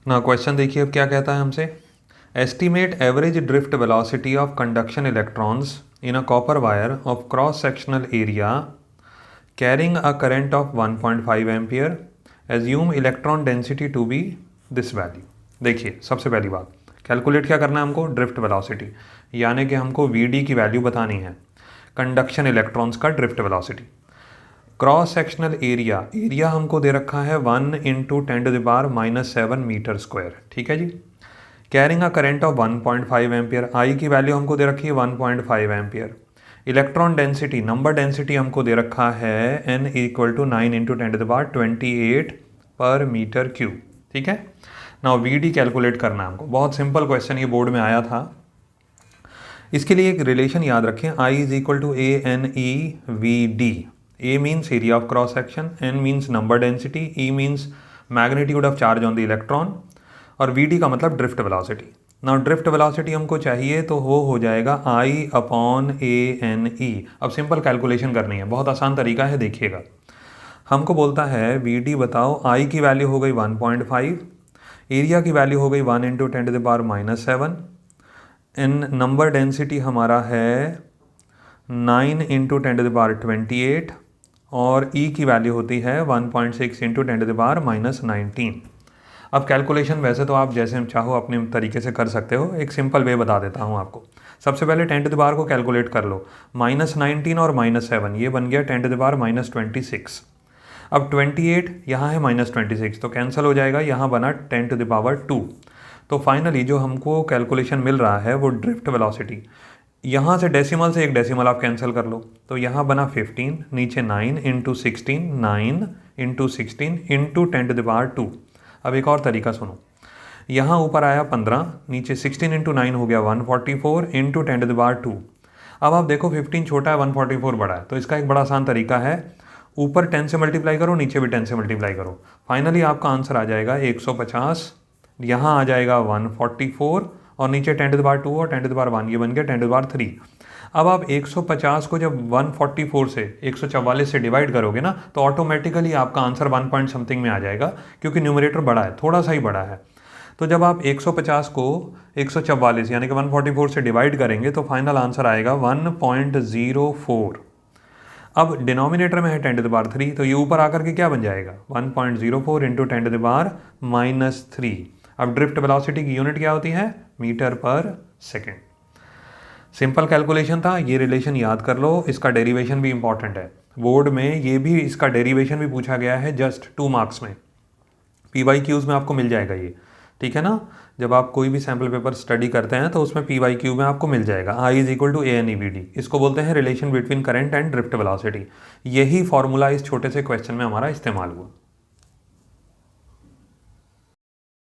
ना क्वेश्चन देखिए अब क्या कहता है हमसे। Estimate average drift velocity of conduction electrons in a copper wire of cross sectional area carrying a current of 1.5 ampere, assume electron density to be this value. देखिए सबसे पहली बात, कैलकुलेट क्या करना है हमको, ड्रिफ्ट वेलोसिटी, यानी कि हमको वी की वैल्यू बतानी है कंडक्शन इलेक्ट्रॉन्स का drift velocity. Cross sectional area, area हमको दे रखा है 1 इंटू 10⁻⁻7 मीटर स्क्वायर, ठीक है जी। Carrying a current of 1.5 ampere, I की वैल्यू हमको दे रखी है 1.5 ampere. Electron density, number density हमको दे रखा है n इक्वल टू 9 इंटू 10⁻28 पर मीटर क्यूब, ठीक है। नाउ वी डी कैलकुलेट करना है हमको, बहुत सिंपल क्वेश्चन ये बोर्ड में आया था। इसके लिए एक रिलेशन याद रखें, I is equal to A N E V D. A means area of cross section, N means number density, E means magnitude of charge on the electron, और वी डी का मतलब drift velocity. Now drift velocity हमको चाहिए तो वो हो जाएगा I upon A N E. अब सिंपल कैलकुलेशन करनी है, बहुत आसान तरीका है, देखिएगा। हमको बोलता है वी डी बताओ, I की वैल्यू हो गई 1.5, एरिया की वैल्यू हो गई 1 इंटू 10⁻⁻7, इन नंबर डेंसिटी हमारा है 9 इंटू 10⁻28, और ई की वैल्यू होती है 1.6 इंटू 10⁻⁻19। अब कैलकुलेशन वैसे तो आप जैसे चाहो अपने तरीके से कर सकते हो, एक सिंपल वे बता देता हूँ आपको। सबसे पहले 10 को कैलकुलेट कर लो, -19 और -7, ये बन गया 10⁻26। अब 28 यहाँ है -26, तो कैंसिल हो जाएगा, यहाँ बना 10⁻2। तो फाइनली जो हमको कैलकुलेशन मिल रहा है वो ड्रिफ्ट वेलोसिटी, यहाँ से डेसिमल से एक डेसिमल आप कैंसिल कर लो, तो यहाँ बना 15, नीचे 9 इंटू 16, 9 इंटू 16 इंटू 10⁻2। अब एक और तरीका सुनो, यहाँ ऊपर आया 15, नीचे 16 इंटू 9 हो गया 144 इंटू 10⁻2। अब आप देखो 15 छोटा है, 144 बड़ा है, तो इसका एक बड़ा आसान तरीका है, ऊपर 10 से मल्टीप्लाई करो, नीचे भी 10 से मल्टीप्लाई करो, फाइनली आपका आंसर आ जाएगा 150, यहाँ आ जाएगा 144, और नीचे 10⁻2 और 10⁻1, ये बन गया 10⁻3। अब आप 150 को जब 144 से 144 से डिवाइड करोगे ना, तो ऑटोमेटिकली आपका आंसर 1 पॉइंट समथिंग में आ जाएगा, क्योंकि न्यूमरेटर बड़ा है, थोड़ा सा ही बड़ा है। तो जब आप 150 को 144 यानी कि 144 से डिवाइड करेंगे तो फाइनल आंसर आएगा 1.04। अब डिनोमिनेटर में है 10⁻3, तो ये ऊपर आकर के क्या बन जाएगा 1.04 इंटू 10⁻−3। अब ड्रिफ्ट वेलोसिटी की यूनिट क्या होती है, मीटर पर सेकेंड। सिंपल कैलकुलेशन था, ये रिलेशन याद कर लो, इसका डेरिवेशन भी इंपॉर्टेंट है, बोर्ड में ये भी, इसका डेरिवेशन भी पूछा गया है जस्ट 2 मार्क्स में, PYQs में आपको मिल जाएगा ये, ठीक है ना। जब आप कोई भी सैम्पल पेपर स्टडी करते हैं तो उसमें PYQ में आपको मिल जाएगा I is equal to ANEVD, इसको बोलते हैं relation between current and drift velocity. यही फॉर्मूला इस छोटे से क्वेश्चन में हमारा इस्तेमाल हुआ।